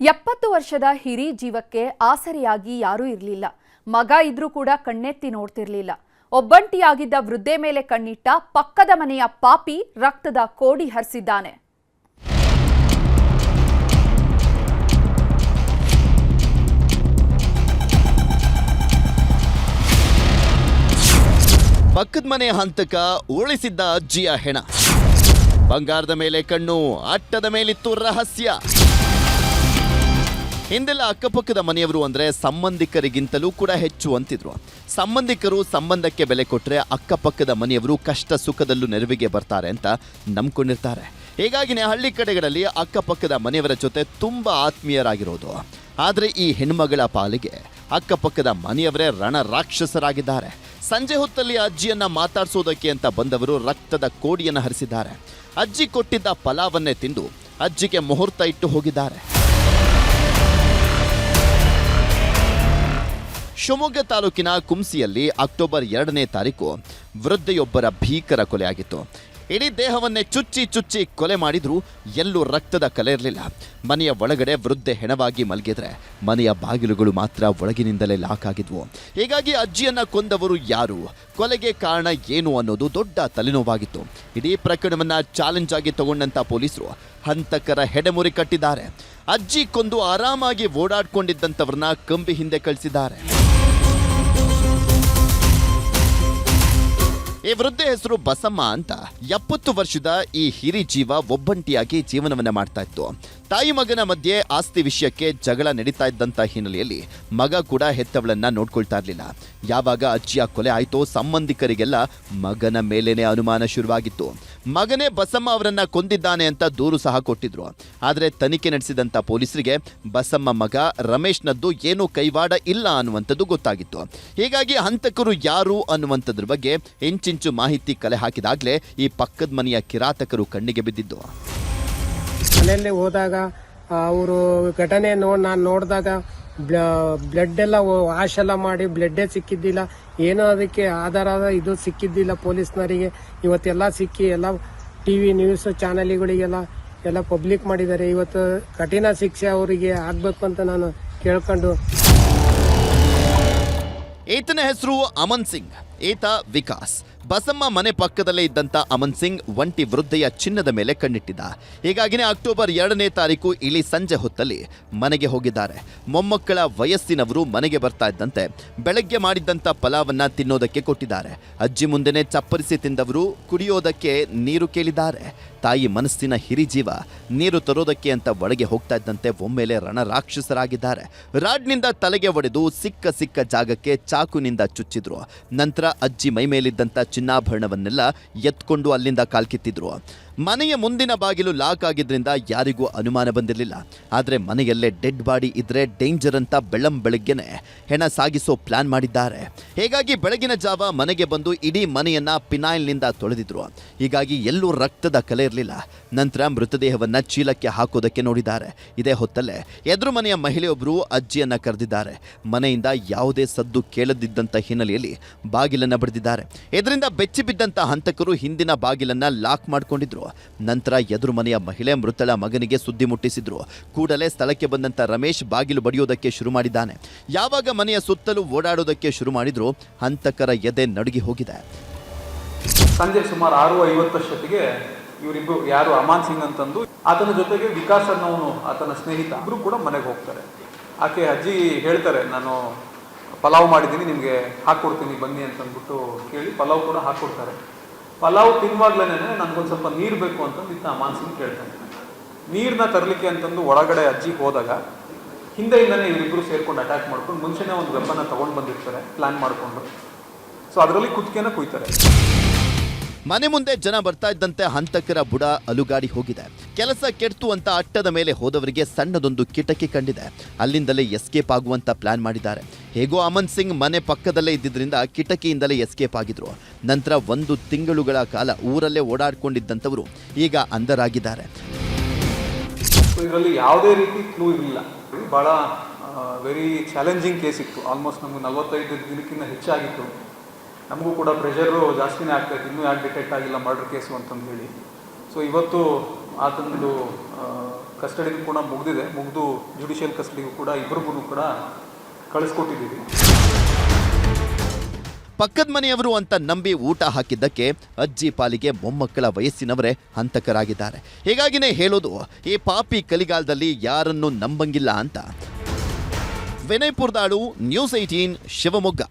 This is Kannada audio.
70 ವರ್ಷದ ಹಿರಿ ಜೀವಕ್ಕೆ ಆಸರೆಯಾಗಿ ಯಾರೂ ಇರಲಿಲ್ಲ. ಮಗ ಇದ್ರೂ ಕೂಡ ಕಣ್ಣೆತ್ತಿ ನೋಡ್ತಿರ್ಲಿಲ್ಲ. ಒಬ್ಬಂಟಿಯಾಗಿದ್ದ ವೃದ್ಧೆ ಮೇಲೆ ಕಣ್ಣಿಟ್ಟ ಪಕ್ಕದ ಮನೆಯ ಪಾಪಿ ರಕ್ತದ ಕೋಡಿ ಹರಿಸಿದ್ದಾನೆ. ಪಕ್ಕದ ಮನೆ ಹಂತಕ ಉಳಿಸಿದ್ದ ಅಜ್ಜಿಯ ಹೆಣ. ಬಂಗಾರದ ಮೇಲೆ ಕಣ್ಣು, ಅಟ್ಟದ ಮೇಲಿತ್ತು ರಹಸ್ಯ. ಹಿಂದೆಲ್ಲ ಅಕ್ಕಪಕ್ಕದ ಮನೆಯವರು ಅಂದ್ರೆ ಸಂಬಂಧಿಕರಿಗಿಂತಲೂ ಕೂಡ ಹೆಚ್ಚು ಅಂತಿದ್ರು. ಸಂಬಂಧಿಕರು ಸಂಬಂಧಕ್ಕೆ ಬೆಲೆ ಕೊಟ್ಟರೆ ಅಕ್ಕಪಕ್ಕದ ಮನೆಯವರು ಕಷ್ಟ ಸುಖದಲ್ಲೂ ನೆರವಿಗೆ ಬರ್ತಾರೆ ಅಂತ ನಂಬ್ಕೊಂಡಿರ್ತಾರೆ. ಹೀಗಾಗಿನೇ ಹಳ್ಳಿ ಕಡೆಗಳಲ್ಲಿ ಅಕ್ಕಪಕ್ಕದ ಮನೆಯವರ ಜೊತೆ ತುಂಬಾ ಆತ್ಮೀಯರಾಗಿರೋದು. ಆದರೆ ಈ ಹೆಣ್ಮಗಳ ಪಾಲಿಗೆ ಅಕ್ಕಪಕ್ಕದ ಮನೆಯವರೇ ರಣ ರಾಕ್ಷಸರಾಗಿದ್ದಾರೆ. ಸಂಜೆ ಹೊತ್ತಲ್ಲಿ ಅಜ್ಜಿಯನ್ನ ಮಾತಾಡ್ಸೋದಕ್ಕೆ ಅಂತ ಬಂದವರು ರಕ್ತದ ಕೋಡಿಯನ್ನು ಹರಿಸಿದ್ದಾರೆ. ಅಜ್ಜಿ ಕೊಟ್ಟಿದ್ದ ಪಲಾವನ್ನೇ ತಿಂದು ಅಜ್ಜಿಗೆ ಮುಹೂರ್ತ ಇಟ್ಟು ಹೋಗಿದ್ದಾರೆ. ಶಿವಮೊಗ್ಗ ತಾಲೂಕಿನ ಕುಂಸಿಯಲ್ಲಿ ಅಕ್ಟೋಬರ್ 2ನೇ ತಾರೀಕು ವೃದ್ಧೆಯೊಬ್ಬರ ಭೀಕರ ಕೊಲೆಯಾಗಿತ್ತು. ಇಡೀ ದೇಹವನ್ನೇ ಚುಚ್ಚಿ ಕೊಲೆ ಮಾಡಿದ್ರೂ ಎಲ್ಲೂ ರಕ್ತದ ಕಲೆ ಇರಲಿಲ್ಲ. ಮನೆಯ ಒಳಗಡೆ ವೃದ್ಧೆ ಹೆಣವಾಗಿ ಮಲಗಿದ್ರೆ ಮನೆಯ ಬಾಗಿಲುಗಳು ಮಾತ್ರ ಒಳಗಿನಿಂದಲೇ ಲಾಕ್ ಆಗಿದ್ವು. ಹೀಗಾಗಿ ಅಜ್ಜಿಯನ್ನ ಕೊಂದವರು ಯಾರು, ಕೊಲೆಗೆ ಕಾರಣ ಏನು ಅನ್ನೋದು ದೊಡ್ಡ ತಲೆನೋವಾಗಿತ್ತು. ಇಡೀ ಪ್ರಕರಣವನ್ನ ಚಾಲೆಂಜ್ ಆಗಿ ತಗೊಂಡಂತ ಪೊಲೀಸರು ಹಂತಕರ ಹೆಡೆಮುರಿ ಕಟ್ಟಿದ್ದಾರೆ. ಅಜ್ಜಿ ಕೊಂದು ಆರಾಮಾಗಿ ಓಡಾಡ್ಕೊಂಡಿದ್ದಂಥವ್ರನ್ನ ಕಂಬಿ ಹಿಂದೆ ಕಳಿಸಿದ್ದಾರೆ. ಈ ವೃದ್ಧೆ ಹೆಸರು ಬಸಮ್ಮ ಅಂತ. 70 ವರ್ಷದ ಈ ಹಿರಿ ಜೀವ ಒಬ್ಬಂಟಿಯಾಗಿ ಜೀವನವನ್ನ ಮಾಡ್ತಾ ಇತ್ತು. ತಾಯಿ ಮಗನ ಮಧ್ಯೆ ಆಸ್ತಿ ವಿಷಯಕ್ಕೆ ಜಗಳ ನಡೀತಾ ಇದ್ದಂಥ ಹಿನ್ನೆಲೆಯಲ್ಲಿ ಮಗ ಕೂಡ ಹೆತ್ತವಳನ್ನ ನೋಡ್ಕೊಳ್ತಾ ಇರಲಿಲ್ಲ. ಯಾವಾಗ ಅಜ್ಜಿಯ ಕೊಲೆ ಆಯ್ತೋ ಸಂಬಂಧಿಕರಿಗೆಲ್ಲ ಮಗನ ಮೇಲೇನೆ ಅನುಮಾನ ಶುರುವಾಗಿತ್ತು. ಮಗನೇ ಬಸಮ್ಮ ಅವರನ್ನ ಕೊಂದಿದ್ದಾನೆ ಅಂತ ದೂರು ಸಹ ಕೊಟ್ಟಿದ್ರು. ಆದರೆ ತನಿಖೆ ನಡೆಸಿದಂಥ ಪೊಲೀಸರಿಗೆ ಬಸಮ್ಮ ಮಗ ರಮೇಶ್ನದ್ದು ಏನೂ ಕೈವಾಡ ಇಲ್ಲ ಅನ್ನುವಂಥದ್ದು ಗೊತ್ತಾಗಿತ್ತು. ಹೀಗಾಗಿ ಹಂತಕರು ಯಾರು ಅನ್ನುವಂಥದ್ರ ಬಗ್ಗೆ ಇಂಚಿಂಚು ಮಾಹಿತಿ ಕಲೆ ಹಾಕಿದಾಗಲೇ ಈ ಪಕ್ಕದ ಮನೆಯ ಕಿರಾತಕರು ಕಣ್ಣಿಗೆ ಬಿದ್ದಿದ್ದು. ಮನೆಯಲ್ಲಿ ಹೋದಾಗ ಅವರು ಘಟನೆ ನಾನು ನೋಡಿದಾಗ ಬ್ಲಡ್ ಎಲ್ಲ ವಾಶ್ ಎಲ್ಲ ಮಾಡಿ ಬ್ಲಡ್ಡೇ ಸಿಕ್ಕಿದ್ದಿಲ್ಲ, ಏನೋ ಅದಕ್ಕೆ ಆಧಾರದ ಇದು ಸಿಕ್ಕಿದ್ದಿಲ್ಲ ಪೊಲೀಸ್ನವರಿಗೆ. ಇವತ್ತೆಲ್ಲ ಸಿಕ್ಕಿ ಎಲ್ಲ ಟಿವಿ ನ್ಯೂಸ್ ಚಾನೆಲ್ಗಳಿಗೆಲ್ಲ ಎಲ್ಲ ಪಬ್ಲಿಕ್ ಮಾಡಿದ್ದಾರೆ. ಇವತ್ತು ಕಠಿಣ ಶಿಕ್ಷೆ ಅವರಿಗೆ ಆಗ್ಬೇಕು ಅಂತ ನಾನು ಕೇಳ್ಕೊಂಡು. ಈತನ ಹೆಸರು ಅಮನ್ ಸಿಂಗ್, ಈತ ವಿಕಾಸ್. ಬಸಮ್ಮ ಮನೆ ಪಕ್ಕದಲ್ಲೇ ಇದ್ದಂತ ಅಮನ್ ಸಿಂಗ್ ಒಂಟಿ ವೃದ್ಧೆಯ ಚಿನ್ನದ ಮೇಲೆ ಕಣ್ಣಿಟ್ಟಿದ್ದ. ಹೀಗಾಗಿನೇ ಅಕ್ಟೋಬರ್ 2ನೇ ತಾರೀಕು ಇಳಿ ಸಂಜೆ ಹೊತ್ತಲ್ಲಿ ಮನೆಗೆ ಹೋಗಿದ್ದಾರೆ. ಮೊಮ್ಮಕ್ಕಳ ವಯಸ್ಸಿನವರು ಮನೆಗೆ ಬರ್ತಾ ಇದ್ದಂತೆ ಬೆಳಗ್ಗೆ ಮಾಡಿದ್ದಂಥ ಪಲಾವನ್ನ ತಿನ್ನೋದಕ್ಕೆ ಕೊಟ್ಟಿದ್ದಾರೆ. ಅಜ್ಜಿ ಮುಂದೆನೆ ಚಪ್ಪರಿಸಿ ತಿಂದವರು ಕುಡಿಯೋದಕ್ಕೆ ನೀರು ಕೇಳಿದ್ದಾರೆ. ತಾಯಿ ಮನಸ್ಸಿನ ಹಿರಿಜೀವ ನೀರು ತರೋದಕ್ಕೆ ಅಂತ ಒಳಗೆ ಹೋಗ್ತಾ ಇದ್ದಂತೆ ಒಮ್ಮೆಲೆ ರಣರಾಕ್ಷಸರಾಗಿದ್ದಾರೆ. ರಾಡ್ನಿಂದ ತಲೆಗೆ ಒಡೆದು ಸಿಕ್ಕ ಜಾಗಕ್ಕೆ ಚಾಕುನಿಂದ ಚುಚ್ಚಿದ್ರು. ನಂತರ ಅಜ್ಜಿ ಮೈ ಮೇಲಿದ್ದಂಥ ಚಿನ್ನಾಭರಣವನ್ನೆಲ್ಲ ಎತ್ಕೊಂಡು ಅಲ್ಲಿಂದ ಕಾಲ್ಕಿತ್ತಿದ್ರು. ಮನೆಯ ಮುಂದಿನ ಬಾಗಿಲು ಲಾಕ್ ಆಗಿದ್ರಿಂದ ಯಾರಿಗೂ ಅನುಮಾನ ಬಂದಿರಲಿಲ್ಲ. ಆದರೆ ಮನೆಯಲ್ಲೇ ಡೆಡ್ ಬಾಡಿ ಇದ್ರೆ ಡೇಂಜರ್ ಅಂತ ಬೆಳಗ್ಗೆನೆ ಹೆಣ ಸಾಗಿಸೋ ಪ್ಲಾನ್ ಮಾಡಿದ್ದಾರೆ. ಹೀಗಾಗಿ ಬೆಳಗಿನ ಜಾವ ಮನೆಗೆ ಬಂದು ಇಡೀ ಮನೆಯನ್ನ ಪಿನಾಯಿಲ್ನಿಂದ ತೊಳೆದಿದ್ರು. ಹೀಗಾಗಿ ಎಲ್ಲೂ ರಕ್ತದ ಕಲೆ ಇರಲಿಲ್ಲ. ನಂತರ ಮೃತದೇಹವನ್ನ ಚೀಲಕ್ಕೆ ಹಾಕೋದಕ್ಕೆ ನೋಡಿದ್ದಾರೆ. ಇದೇ ಹೊತ್ತಲ್ಲೇ ಎದುರು ಮನೆಯ ಮಹಿಳೆಯೊಬ್ಬರು ಅಜ್ಜಿಯನ್ನ ಕರೆದಿದ್ದಾರೆ. ಮನೆಯಿಂದ ಯಾವುದೇ ಸದ್ದು ಕೇಳದಿದ್ದಂಥ ಹಿನ್ನೆಲೆಯಲ್ಲಿ ಬಾಗಿಲನ್ನ ಬಡಿದಿದ್ದಾರೆ. ಇದರಿಂದ ಬೆಚ್ಚಿ ಬಿದ್ದಂಥ ಹಂತಕರು ಹಿಂದಿನ ಬಾಗಿಲನ್ನ ಲಾಕ್ ಮಾಡಿಕೊಂಡಿದ್ರು. ನಂತರ ಎದುರು ಮನೆಯ ಮಹಿಳೆ ಮೃತಳ ಮಗನಿಗೆ ಸುದ್ದಿ ಮುಟ್ಟಿಸಿದ್ರು. ಕೂಡಲೇ ಸ್ಥಳಕ್ಕೆ ಬಂದಂತ ರಮೇಶ್ ಬಾಗಿಲು ಬಡಿಯೋದಕ್ಕೆ ಶುರು ಮಾಡಿದ್ದಾನೆ. ಯಾವಾಗ ಮನೆಯ ಸುತ್ತಲೂ ಓಡಾಡೋದಕ್ಕೆ ಶುರು ಮಾಡಿದ್ರು ಹಂತಕರ ಎದೆ ನಡುಗಿ ಹೋಗಿದೆ. ಸಂಜೆ ಸುಮಾರು 6:50 ಅಷ್ಟೊತ್ತಿಗೆ ಇವರಿಬ್ಬರು ಯಾರು ಅಮಾನ್ ಸಿಂಗ್ ಅಂತಂದು ಆತನ ಜೊತೆಗೆ ವಿಕಾಸ್ ಅನ್ನೋನು ಆತನ ಸ್ನೇಹಿತ ಇಬ್ರು ಕೂಡ ಮನೆಗೆ ಹೋಗ್ತಾರೆ. ಆಕೆ ಅಜ್ಜಿ ಹೇಳ್ತಾರೆ, ನಾನು ಪಲಾವ್ ಮಾಡಿದ್ದೀನಿ, ನಿಮಗೆ ಹಾಕ್ಕೊಡ್ತೀನಿ ಬನ್ನಿ ಅಂತಂದ್ಬಿಟ್ಟು ಕೇಳಿ ಪಲಾವ್ ಕೂಡ ಹಾಕ್ಕೊಡ್ತಾರೆ. ಪಲಾವ್ ತಿನ್ನುವಾಗ್ಲೇನೆ ನನಗೊಂದು ಸ್ವಲ್ಪ ನೀರು ಬೇಕು ಅಂತಂದು ಇತ್ತ ಅಮಾನ್ ಸಿಂಗ್ ಕೇಳ್ತಾನೆ. ನೀರನ್ನ ತರಲಿಕ್ಕೆ ಅಂತಂದು ಒಳಗಡೆ ಅಜ್ಜಿ ಹೋದಾಗ ಹಿಂದೆಯಿಂದನೇ ಇವರಿಬ್ಬರು ಸೇರ್ಕೊಂಡು ಅಟ್ಯಾಕ್ ಮಾಡ್ಕೊಂಡು ಮುಂಚೆನೇ ಒಂದು ವೆಪನ್ನ ತೊಗೊಂಡು ಬಂದಿರ್ತಾರೆ ಪ್ಲಾನ್ ಮಾಡಿಕೊಂಡು. ಸೊ ಅದರಲ್ಲಿ ಕುತ್ತಿಗೆನ ಕುಯ್ತಾರೆ. ಮನೆ ಮುಂದೆ ಜನ ಬರ್ತಾ ಇದ್ದಂತೆ ಹಂತಕರ ಬುಡ ಅಲುಗಾಡಿ ಹೋಗಿದೆ. ಕೆಲಸ ಕೆಡ್ತು ಅಂತ ಅಟ್ಟದ ಮೇಲೆ ಹೋದವರಿಗೆ ಸಣ್ಣದೊಂದು ಕಿಟಕಿ ಕಂಡಿದೆ. ಅಲ್ಲಿಂದಲೇ ಎಸ್ಕೇಪ್ ಆಗುವಂತ ಪ್ಲಾನ್ ಮಾಡಿದ್ದಾರೆ. ಹೇಗೋ ಅಮನ್ ಸಿಂಗ್ ಮನೆ ಪಕ್ಕದಲ್ಲೇ ಇದ್ದಿದ್ರಿಂದ ಕಿಟಕಿಯಿಂದಲೇ ಎಸ್ಕೇಪ್ ಆಗಿದ್ರು. ನಂತರ 1 ತಿಂಗಳುಗಳ ಕಾಲ ಊರಲ್ಲೇ ಓಡಾಡ್ಕೊಂಡಿದ್ದಂಥವರು ಈಗ ಅಂಧರಾಗಿದ್ದಾರೆ. ಇದರಲ್ಲಿ ಯಾವುದೇ ರೀತಿ ಕ್ಲೂ ಇರಲಿಲ್ಲ. ಬಹಳ ವೆರಿ ಚಾಲೆಂಜಿಂಗ್ ಕೇಸ್ ಇತ್ತು. ಆಲ್ಮೋಸ್ಟ್ ನಮ್ಗೆ 45 ದಿನಕ್ಕಿಂತ ಹೆಚ್ಚಾಗಿತ್ತು. ನಮಗೂ ಕೂಡ ಪ್ರೆಷರು ಜಾಸ್ತಿನೇ ಆಗ್ತಾಯಿತ್ತು, ಇನ್ನೂ ಯಾಕೆ ಡಿಟೆಕ್ಟ್ ಆಗಿಲ್ಲ ಮರ್ಡರ್ ಕೇಸು ಅಂತಂದು ಹೇಳಿ. ಸೊ ಇವತ್ತು ಆತನದು ಕಸ್ಟಡಿಗೂ ಕೂಡ ಮುಗಿದು ಜುಡಿಷಿಯಲ್ ಕಸ್ಟಡಿಗೂ ಕೂಡ ಇಬ್ಬರಿಗೂ ಕೂಡ ಕಳಿಸ್ಕೊಟ್ಟಿದ್ದೀವಿ. ಪಕ್ಕದ ಮನೆಯವರು ಅಂತ ನಂಬಿ ಊಟ ಹಾಕಿದ್ದಕ್ಕೆ ಅಜ್ಜಿ ಪಾಲಿಗೆ ಮೊಮ್ಮಕ್ಕಳ ವಯಸ್ಸಿನವರೇ ಹಂತಕರಾಗಿದ್ದಾರೆ. ಹೀಗಾಗಿನೇ ಹೇಳೋದು, ಈ ಪಾಪಿ ಕಲಿಗಾಲದಲ್ಲಿ ಯಾರನ್ನು ನಂಬಂಗಿಲ್ಲ ಅಂತ. ವಿನಯ್ ಪುರ್ದಾಳು, ನ್ಯೂಸ್ 18 ಶಿವಮೊಗ್ಗ.